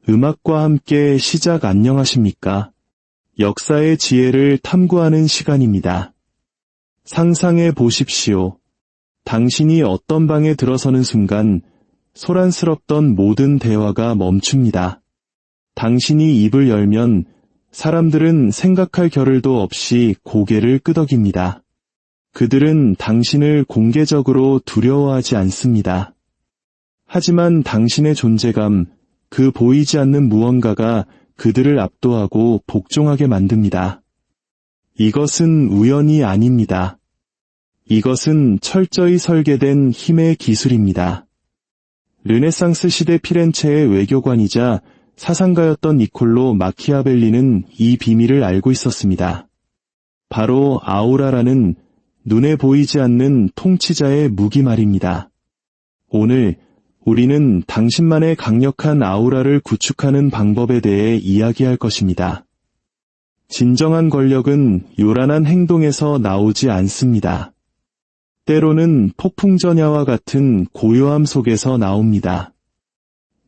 음악과 함께 시작 안녕하십니까? 역사의 지혜를 탐구하는 시간입니다. 상상해 보십시오. 당신이 어떤 방에 들어서는 순간 소란스럽던 모든 대화가 멈춥니다. 당신이 입을 열면 사람들은 생각할 겨를도 없이 고개를 끄덕입니다. 그들은 당신을 공개적으로 두려워하지 않습니다. 하지만 당신의 존재감, 그 보이지 않는 무언가가 그들을 압도하고 복종하게 만듭니다. 이것은 우연이 아닙니다. 이것은 철저히 설계된 힘의 기술입니다. 르네상스 시대 피렌체의 외교관이자 사상가였던 니콜로 마키아벨리는 이 비밀을 알고 있었습니다. 바로 아우라라는 눈에 보이지 않는 통치자의 무기 말입니다. 오늘 우리는 당신만의 강력한 아우라를 구축하는 방법에 대해 이야기할 것입니다. 진정한 권력은 요란한 행동에서 나오지 않습니다. 때로는 폭풍전야와 같은 고요함 속에서 나옵니다.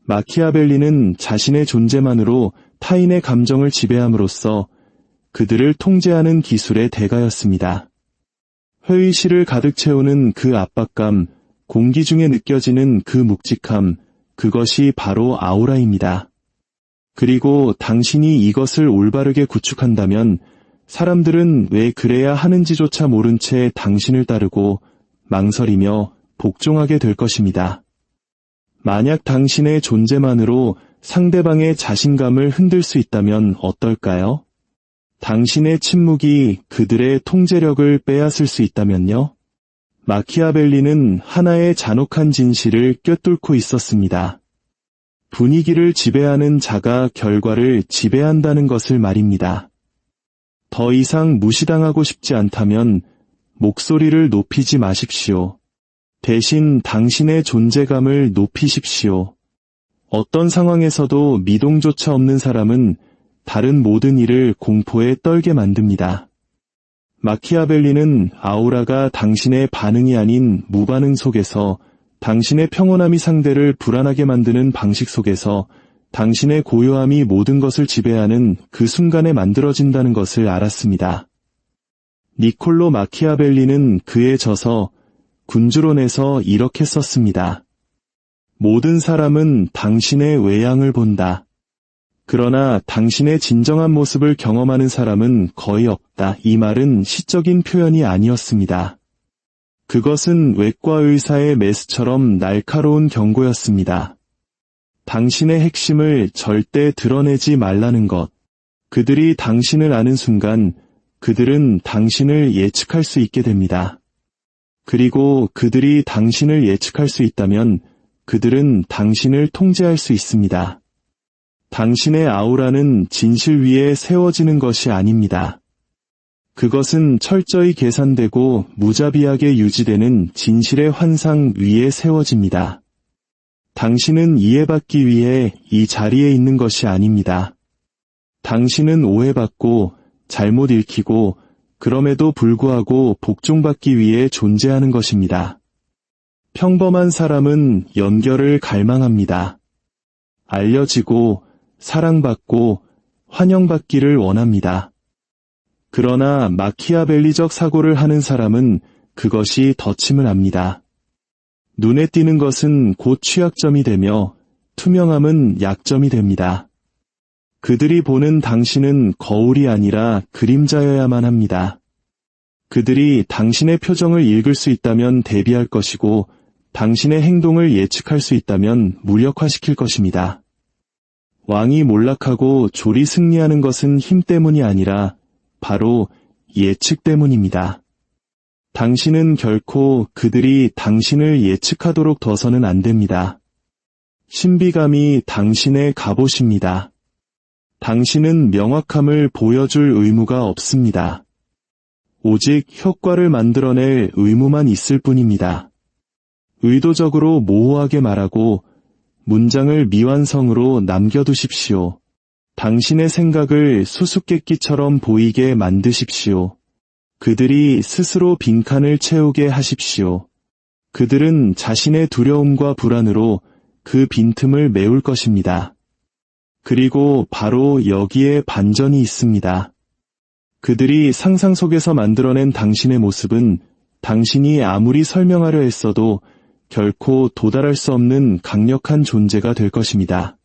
마키아벨리는 자신의 존재만으로 타인의 감정을 지배함으로써 그들을 통제하는 기술의 대가였습니다. 회의실을 가득 채우는 그 압박감, 공기 중에 느껴지는 그 묵직함, 그것이 바로 아우라입니다. 그리고 당신이 이것을 올바르게 구축한다면 사람들은 왜 그래야 하는지조차 모른 채 당신을 따르고 망설이며 복종하게 될 것입니다. 만약 당신의 존재만으로 상대방의 자신감을 흔들 수 있다면 어떨까요? 당신의 침묵이 그들의 통제력을 빼앗을 수 있다면요? 마키아벨리는 하나의 잔혹한 진실을 꿰뚫고 있었습니다. 분위기를 지배하는 자가 결과를 지배한다는 것을 말입니다. 더 이상 무시당하고 싶지 않다면 목소리를 높이지 마십시오. 대신 당신의 존재감을 높이십시오. 어떤 상황에서도 미동조차 없는 사람은 다른 모든 일을 공포에 떨게 만듭니다. 마키아벨리는 아우라가 당신의 반응이 아닌 무반응 속에서, 당신의 평온함이 상대를 불안하게 만드는 방식 속에서, 당신의 고요함이 모든 것을 지배하는 그 순간에 만들어진다는 것을 알았습니다. 니콜로 마키아벨리는 그의 저서 군주론에서 이렇게 썼습니다. 모든 사람은 당신의 외양을 본다. 그러나 당신의 진정한 모습을 경험하는 사람은 거의 없다. 이 말은 시적인 표현이 아니었습니다. 그것은 외과 의사의 메스처럼 날카로운 경고였습니다. 당신의 핵심을 절대 드러내지 말라는 것. 그들이 당신을 아는 순간 그들은 당신을 예측할 수 있게 됩니다. 그리고 그들이 당신을 예측할 수 있다면 그들은 당신을 통제할 수 있습니다. 당신의 아우라는 진실 위에 세워지는 것이 아닙니다. 그것은 철저히 계산되고 무자비하게 유지되는 진실의 환상 위에 세워집니다. 당신은 이해받기 위해 이 자리에 있는 것이 아닙니다. 당신은 오해받고 잘못 읽히고 그럼에도 불구하고 복종받기 위해 존재하는 것입니다. 평범한 사람은 연결을 갈망합니다. 알려지고 사랑받고 환영받기를 원합니다. 그러나 마키아벨리적 사고를 하는 사람은 그것이 덧침을 합니다. 눈에 띄는 것은 곧 취약점이 되며 투명함은 약점이 됩니다. 그들이 보는 당신은 거울이 아니라 그림자여야만 합니다. 그들이 당신의 표정을 읽을 수 있다면 대비할 것이고 당신의 행동을 예측할 수 있다면 무력화시킬 것입니다. 왕이 몰락하고 졸이 승리하는 것은 힘 때문이 아니라 바로 예측 때문입니다. 당신은 결코 그들이 당신을 예측하도록 둬서는 안 됩니다. 신비감이 당신의 갑옷입니다. 당신은 명확함을 보여줄 의무가 없습니다. 오직 효과를 만들어낼 의무만 있을 뿐입니다. 의도적으로 모호하게 말하고 문장을 미완성으로 남겨두십시오. 당신의 생각을 수수께끼처럼 보이게 만드십시오. 그들이 스스로 빈칸을 채우게 하십시오. 그들은 자신의 두려움과 불안으로 그 빈틈을 메울 것입니다. 그리고 바로 여기에 반전이 있습니다. 그들이 상상 속에서 만들어낸 당신의 모습은 당신이 아무리 설명하려 했어도 결코 도달할 수 없는 강력한 존재가 될 것입니다.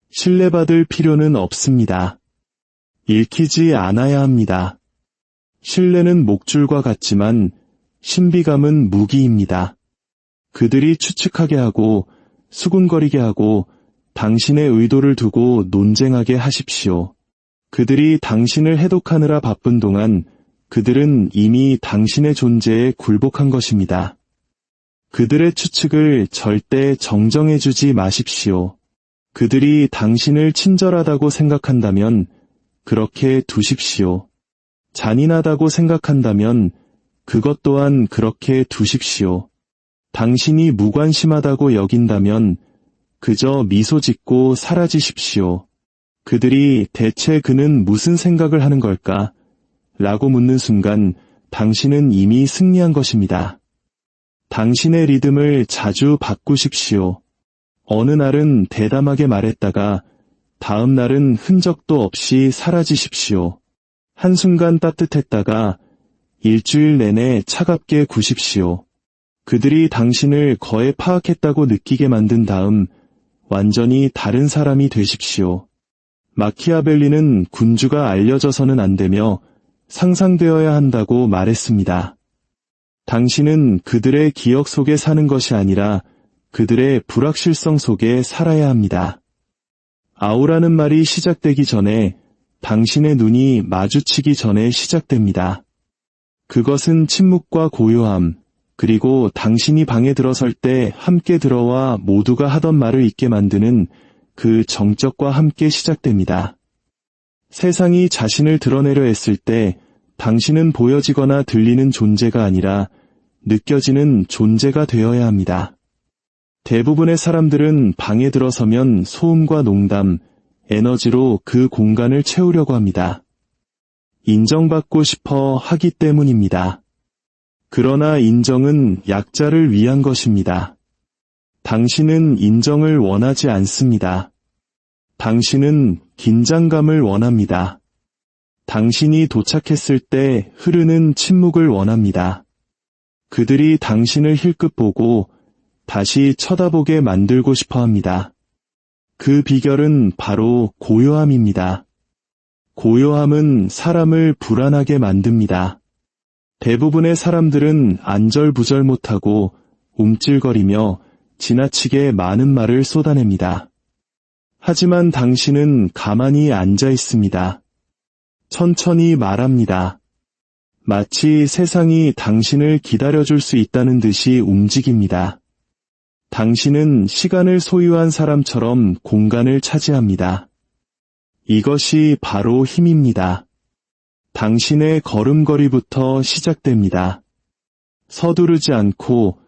신뢰받을 필요는 없습니다. 읽히지 않아야 합니다. 신뢰는 목줄과 같지만 신비감은 무기입니다. 그들이 추측하게 하고 수군거리게 하고 당신의 의도를 두고 논쟁하게 하십시오. 그들이 당신을 해독하느라 바쁜 동안 그들은 이미 당신의 존재에 굴복한 것입니다. 그들의 추측을 절대 정정해주지 마십시오. 그들이 당신을 친절하다고 생각한다면 그렇게 두십시오. 잔인하다고 생각한다면 그것 또한 그렇게 두십시오. 당신이 무관심하다고 여긴다면 그저 미소 짓고 사라지십시오. 그들이 대체 그는 무슨 생각을 하는 걸까? 라고 묻는 순간 당신은 이미 승리한 것입니다. 당신의 리듬을 자주 바꾸십시오. 어느 날은 대담하게 말했다가 다음 날은 흔적도 없이 사라지십시오. 한순간 따뜻했다가 일주일 내내 차갑게 구십시오. 그들이 당신을 거의 파악했다고 느끼게 만든 다음 완전히 다른 사람이 되십시오. 마키아벨리는 군주가 알려져서는 안 되며 상상되어야 한다고 말했습니다. 당신은 그들의 기억 속에 사는 것이 아니라 그들의 불확실성 속에 살아야 합니다. 아우라는 말이 시작되기 전에 당신의 눈이 마주치기 전에 시작됩니다. 그것은 침묵과 고요함, 그리고 당신이 방에 들어설 때 함께 들어와 모두가 하던 말을 잊게 만드는 그 정적과 함께 시작됩니다. 세상이 자신을 드러내려 했을 때 당신은 보여지거나 들리는 존재가 아니라 느껴지는 존재가 되어야 합니다. 대부분의 사람들은 방에 들어서면 소음과 농담, 에너지로 그 공간을 채우려고 합니다. 인정받고 싶어 하기 때문입니다. 그러나 인정은 약자를 위한 것입니다. 당신은 인정을 원하지 않습니다. 당신은 긴장감을 원합니다. 당신이 도착했을 때 흐르는 침묵을 원합니다. 그들이 당신을 힐끗 보고 다시 쳐다보게 만들고 싶어 합니다. 그 비결은 바로 고요함입니다. 고요함은 사람을 불안하게 만듭니다. 대부분의 사람들은 안절부절 못하고 움찔거리며 지나치게 많은 말을 쏟아냅니다. 하지만 당신은 가만히 앉아 있습니다. 천천히 말합니다. 마치 세상이 당신을 기다려줄 수 있다는 듯이 움직입니다. 당신은 시간을 소유한 사람처럼 공간을 차지합니다. 이것이 바로 힘입니다. 당신의 걸음걸이부터 시작됩니다. 서두르지 않고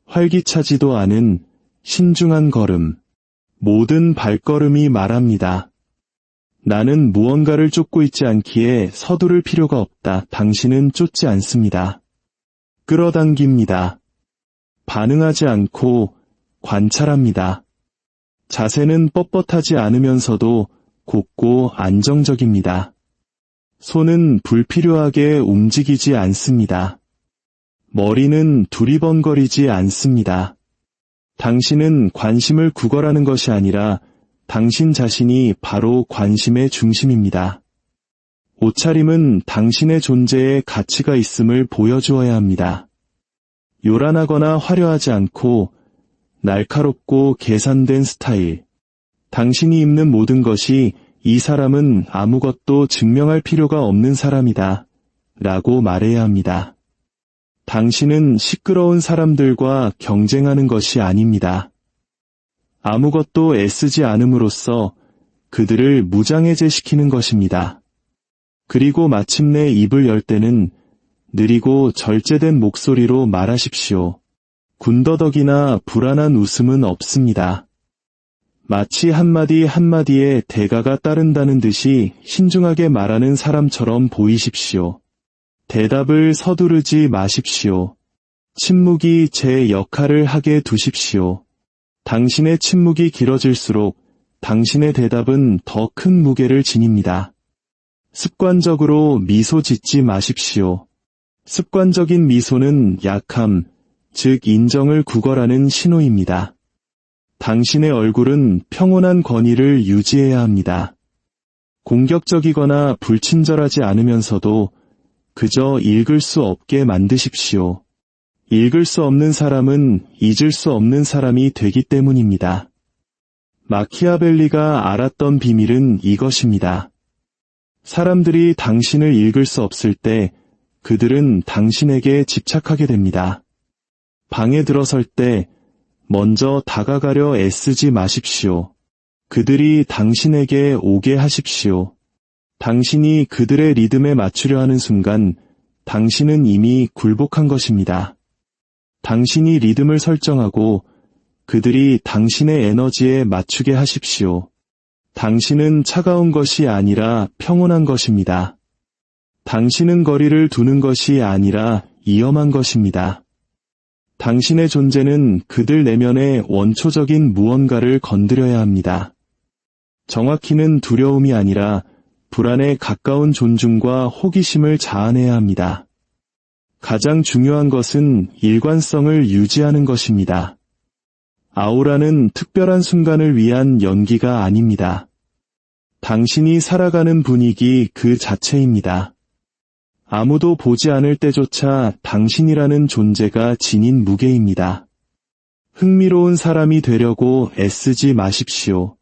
활기차지도 않은 신중한 걸음. 모든 발걸음이 말합니다. 나는 무언가를 쫓고 있지 않기에 서두를 필요가 없다. 당신은 쫓지 않습니다. 끌어당깁니다. 반응하지 않고 관찰합니다. 자세는 뻣뻣하지 않으면서도 곧고 안정적입니다. 손은 불필요하게 움직이지 않습니다. 머리는 두리번거리지 않습니다. 당신은 관심을 구걸하는 것이 아니라 당신 자신이 바로 관심의 중심입니다. 옷차림은 당신의 존재에 가치가 있음을 보여주어야 합니다. 요란하거나 화려하지 않고 날카롭고 계산된 스타일. 당신이 입는 모든 것이 이 사람은 아무것도 증명할 필요가 없는 사람이다 라고 말해야 합니다. 당신은 시끄러운 사람들과 경쟁하는 것이 아닙니다. 아무것도 애쓰지 않음으로써 그들을 무장해제시키는 것입니다. 그리고 마침내 입을 열 때는 느리고 절제된 목소리로 말하십시오. 군더더기나 불안한 웃음은 없습니다. 마치 한마디 한마디에 대가가 따른다는 듯이 신중하게 말하는 사람처럼 보이십시오. 대답을 서두르지 마십시오. 침묵이 제 역할을 하게 두십시오. 당신의 침묵이 길어질수록 당신의 대답은 더 큰 무게를 지닙니다. 습관적으로 미소 짓지 마십시오. 습관적인 미소는 약함, 즉 인정을 구걸하는 신호입니다. 당신의 얼굴은 평온한 권위를 유지해야 합니다. 공격적이거나 불친절하지 않으면서도 그저 읽을 수 없게 만드십시오. 읽을 수 없는 사람은 잊을 수 없는 사람이 되기 때문입니다. 마키아벨리가 알았던 비밀은 이것입니다. 사람들이 당신을 읽을 수 없을 때 그들은 당신에게 집착하게 됩니다. 방에 들어설 때 먼저 다가가려 애쓰지 마십시오. 그들이 당신에게 오게 하십시오. 당신이 그들의 리듬에 맞추려 하는 순간 당신은 이미 굴복한 것입니다. 당신이 리듬을 설정하고 그들이 당신의 에너지에 맞추게 하십시오. 당신은 차가운 것이 아니라 평온한 것입니다. 당신은 거리를 두는 것이 아니라 위험한 것입니다. 당신의 존재는 그들 내면의 원초적인 무언가를 건드려야 합니다. 정확히는 두려움이 아니라 불안에 가까운 존중과 호기심을 자아내야 합니다. 가장 중요한 것은 일관성을 유지하는 것입니다. 아우라는 특별한 순간을 위한 연기가 아닙니다. 당신이 살아가는 분위기 그 자체입니다. 아무도 보지 않을 때조차 당신이라는 존재가 지닌 무게입니다. 흥미로운 사람이 되려고 애쓰지 마십시오.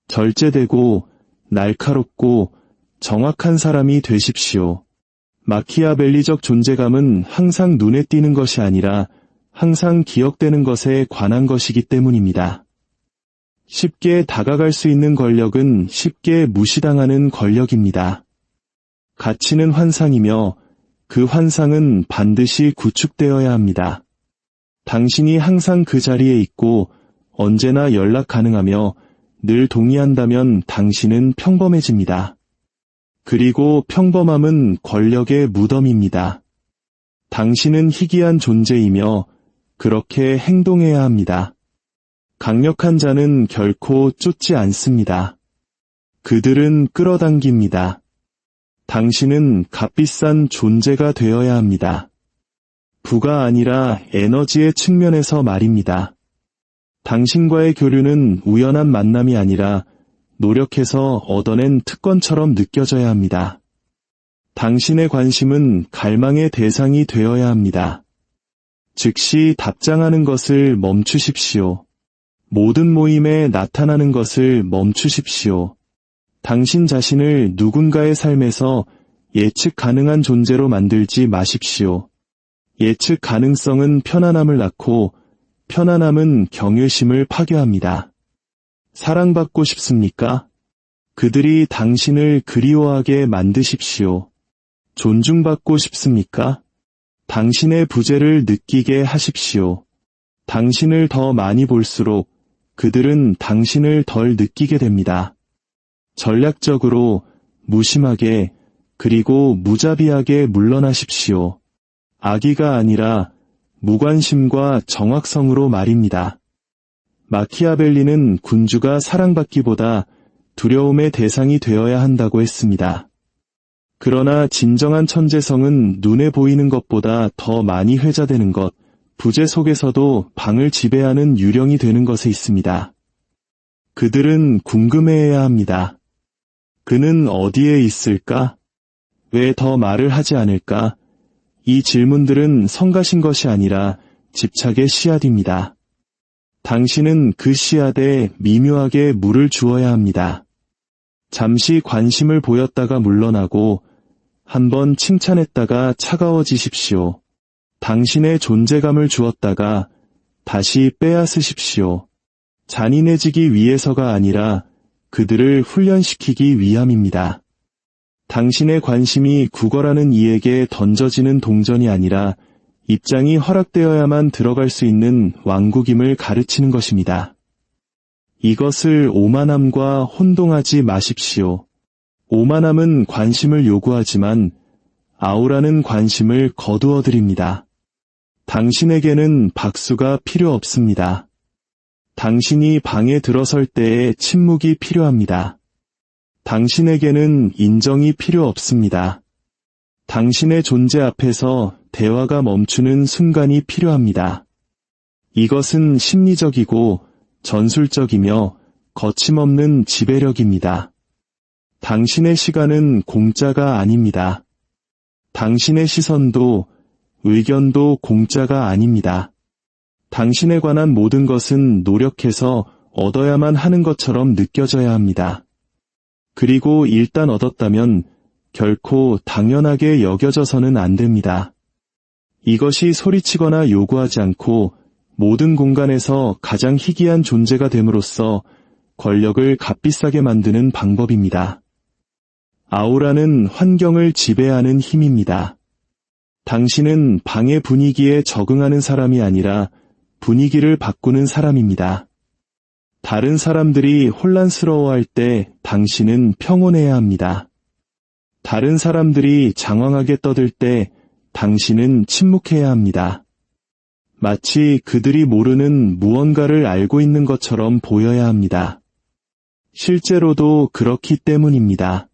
절제되고 날카롭고 정확한 사람이 되십시오. 마키아벨리적 존재감은 항상 눈에 띄는 것이 아니라 항상 기억되는 것에 관한 것이기 때문입니다. 쉽게 다가갈 수 있는 권력은 쉽게 무시당하는 권력입니다. 가치는 환상이며 그 환상은 반드시 구축되어야 합니다. 당신이 항상 그 자리에 있고 언제나 연락 가능하며 늘 동의한다면 당신은 평범해집니다. 그리고 평범함은 권력의 무덤입니다. 당신은 희귀한 존재이며 그렇게 행동해야 합니다. 강력한 자는 결코 쫓지 않습니다. 그들은 끌어당깁니다. 당신은 값비싼 존재가 되어야 합니다. 부가 아니라 에너지의 측면에서 말입니다. 당신과의 교류는 우연한 만남이 아니라 노력해서 얻어낸 특권처럼 느껴져야 합니다. 당신의 관심은 갈망의 대상이 되어야 합니다. 즉시 답장하는 것을 멈추십시오. 모든 모임에 나타나는 것을 멈추십시오. 당신 자신을 누군가의 삶에서 예측 가능한 존재로 만들지 마십시오. 예측 가능성은 편안함을 낳고 편안함은 경외심을 파괴합니다. 사랑받고 싶습니까? 그들이 당신을 그리워하게 만드십시오. 존중받고 싶습니까? 당신의 부재를 느끼게 하십시오. 당신을 더 많이 볼수록 그들은 당신을 덜 느끼게 됩니다. 전략적으로, 무심하게, 그리고 무자비하게 물러나십시오. 악의가 아니라 무관심과 정확성으로 말입니다. 마키아벨리는 군주가 사랑받기보다 두려움의 대상이 되어야 한다고 했습니다. 그러나 진정한 천재성은 눈에 보이는 것보다 더 많이 회자되는 것, 부재 속에서도 방을 지배하는 유령이 되는 것에 있습니다. 그들은 궁금해해야 합니다. 그는 어디에 있을까? 왜 더 말을 하지 않을까? 이 질문들은 성가신 것이 아니라 집착의 씨앗입니다. 당신은 그 씨앗에 미묘하게 물을 주어야 합니다. 잠시 관심을 보였다가 물러나고 한번 칭찬했다가 차가워지십시오. 당신의 존재감을 주었다가 다시 빼앗으십시오. 잔인해지기 위해서가 아니라 그들을 훈련시키기 위함입니다. 당신의 관심이 구걸하는 이에게 던져지는 동전이 아니라 입장이 허락되어야만 들어갈 수 있는 왕국임을 가르치는 것입니다. 이것을 오만함과 혼동하지 마십시오. 오만함은 관심을 요구하지만 아우라는 관심을 거두어 드립니다. 당신에게는 박수가 필요 없습니다. 당신이 방에 들어설 때에 침묵이 필요합니다. 당신에게는 인정이 필요 없습니다. 당신의 존재 앞에서 대화가 멈추는 순간이 필요합니다. 이것은 심리적이고 전술적이며 거침없는 지배력입니다. 당신의 시간은 공짜가 아닙니다. 당신의 시선도 의견도 공짜가 아닙니다. 당신에 관한 모든 것은 노력해서 얻어야만 하는 것처럼 느껴져야 합니다. 그리고 일단 얻었다면 결코 당연하게 여겨져서는 안 됩니다. 이것이 소리치거나 요구하지 않고 모든 공간에서 가장 희귀한 존재가 됨으로써 권력을 값비싸게 만드는 방법입니다. 아우라는 환경을 지배하는 힘입니다. 당신은 방의 분위기에 적응하는 사람이 아니라 분위기를 바꾸는 사람입니다. 다른 사람들이 혼란스러워할 때 당신은 평온해야 합니다. 다른 사람들이 장황하게 떠들 때 당신은 침묵해야 합니다. 마치 그들이 모르는 무언가를 알고 있는 것처럼 보여야 합니다. 실제로도 그렇기 때문입니다.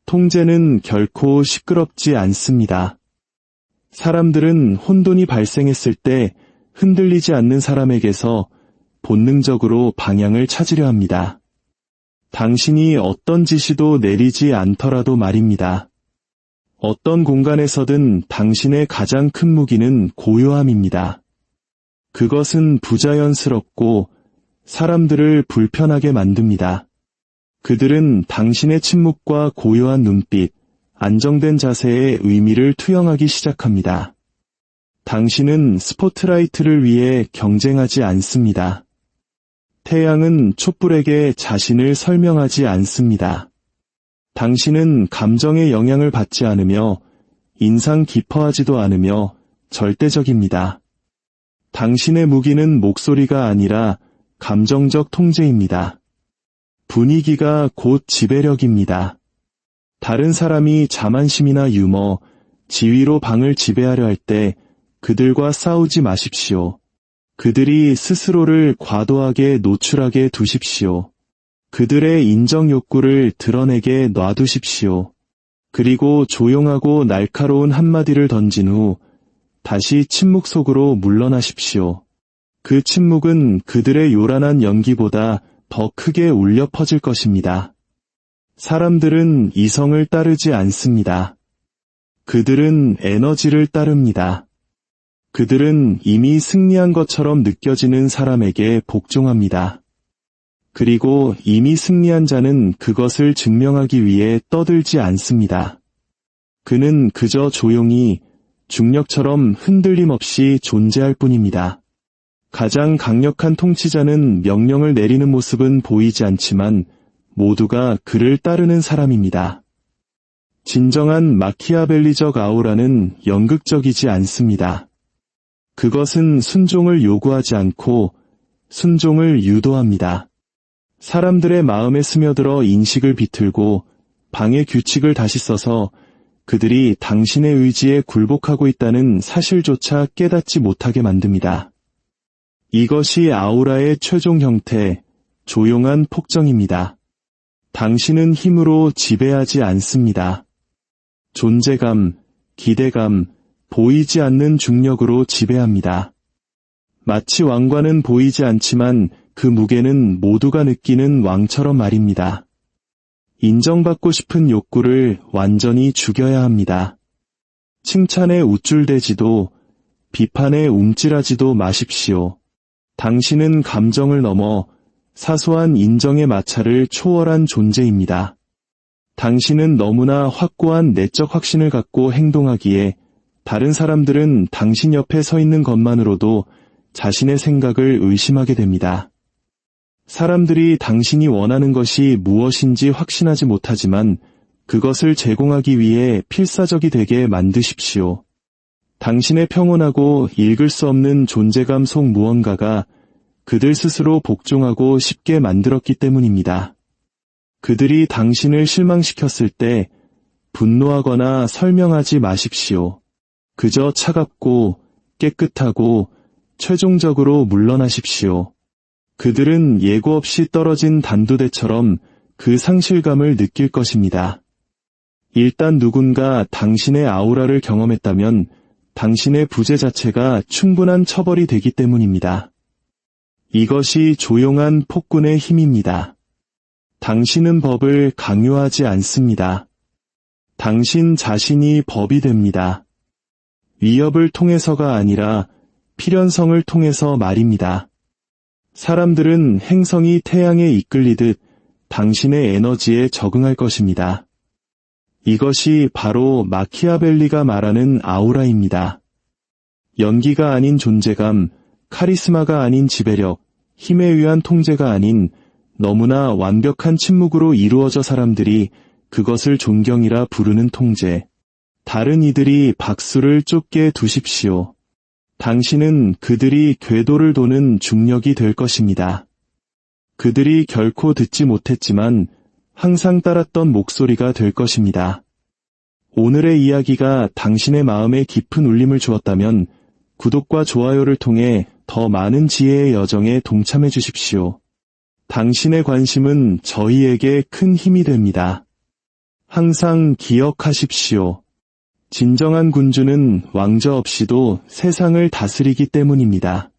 통제는 결코 시끄럽지 않습니다. 사람들은 혼돈이 발생했을 때 흔들리지 않는 사람에게서 본능적으로 방향을 찾으려 합니다. 당신이 어떤 지시도 내리지 않더라도 말입니다. 어떤 공간에서든 당신의 가장 큰 무기는 고요함입니다. 그것은 부자연스럽고 사람들을 불편하게 만듭니다. 그들은 당신의 침묵과 고요한 눈빛, 안정된 자세의 의미를 투영하기 시작합니다. 당신은 스포트라이트를 위해 경쟁하지 않습니다. 태양은 촛불에게 자신을 설명하지 않습니다. 당신은 감정의 영향을 받지 않으며 인상 깊어하지도 않으며 절대적입니다. 당신의 무기는 목소리가 아니라 감정적 통제입니다. 분위기가 곧 지배력입니다. 다른 사람이 자만심이나 유머, 지위로 방을 지배하려 할 때 그들과 싸우지 마십시오. 그들이 스스로를 과도하게 노출하게 두십시오. 그들의 인정 욕구를 드러내게 놔두십시오. 그리고 조용하고 날카로운 한마디를 던진 후 다시 침묵 속으로 물러나십시오. 그 침묵은 그들의 요란한 연기보다 더 크게 울려 퍼질 것입니다. 사람들은 이성을 따르지 않습니다. 그들은 에너지를 따릅니다. 그들은 이미 승리한 것처럼 느껴지는 사람에게 복종합니다. 그리고 이미 승리한 자는 그것을 증명하기 위해 떠들지 않습니다. 그는 그저 조용히 중력처럼 흔들림 없이 존재할 뿐입니다. 가장 강력한 통치자는 명령을 내리는 모습은 보이지 않지만 모두가 그를 따르는 사람입니다. 진정한 마키아벨리적 아우라는 연극적이지 않습니다. 그것은 순종을 요구하지 않고 순종을 유도합니다. 사람들의 마음에 스며들어 인식을 비틀고 방의 규칙을 다시 써서 그들이 당신의 의지에 굴복하고 있다는 사실조차 깨닫지 못하게 만듭니다. 이것이 아우라의 최종 형태, 조용한 폭정입니다. 당신은 힘으로 지배하지 않습니다. 존재감, 기대감, 보이지 않는 중력으로 지배합니다. 마치 왕관은 보이지 않지만 그 무게는 모두가 느끼는 왕처럼 말입니다. 인정받고 싶은 욕구를 완전히 죽여야 합니다. 칭찬에 우쭐대지도 비판에 움찔하지도 마십시오. 당신은 감정을 넘어 사소한 인정의 마찰을 초월한 존재입니다. 당신은 너무나 확고한 내적 확신을 갖고 행동하기에 다른 사람들은 당신 옆에 서 있는 것만으로도 자신의 생각을 의심하게 됩니다. 사람들이 당신이 원하는 것이 무엇인지 확신하지 못하지만 그것을 제공하기 위해 필사적이 되게 만드십시오. 당신의 평온하고 읽을 수 없는 존재감 속 무언가가 그들 스스로 복종하고 쉽게 만들었기 때문입니다. 그들이 당신을 실망시켰을 때 분노하거나 설명하지 마십시오. 그저 차갑고 깨끗하고 최종적으로 물러나십시오. 그들은 예고 없이 떨어진 단두대처럼 그 상실감을 느낄 것입니다. 일단 누군가 당신의 아우라를 경험했다면 당신의 부재 자체가 충분한 처벌이 되기 때문입니다. 이것이 조용한 폭군의 힘입니다. 당신은 법을 강요하지 않습니다. 당신 자신이 법이 됩니다. 위협을 통해서가 아니라 필연성을 통해서 말입니다. 사람들은 행성이 태양에 이끌리듯 당신의 에너지에 적응할 것입니다. 이것이 바로 마키아벨리가 말하는 아우라입니다. 연기가 아닌 존재감, 카리스마가 아닌 지배력, 힘에 의한 통제가 아닌 너무나 완벽한 침묵으로 이루어져 사람들이 그것을 존경이라 부르는 통제. 다른 이들이 박수를 쫓게 두십시오. 당신은 그들이 궤도를 도는 중력이 될 것입니다. 그들이 결코 듣지 못했지만 항상 따랐던 목소리가 될 것입니다. 오늘의 이야기가 당신의 마음에 깊은 울림을 주었다면 구독과 좋아요를 통해 더 많은 지혜의 여정에 동참해 주십시오. 당신의 관심은 저희에게 큰 힘이 됩니다. 항상 기억하십시오. 진정한 군주는 왕좌 없이도 세상을 다스리기 때문입니다.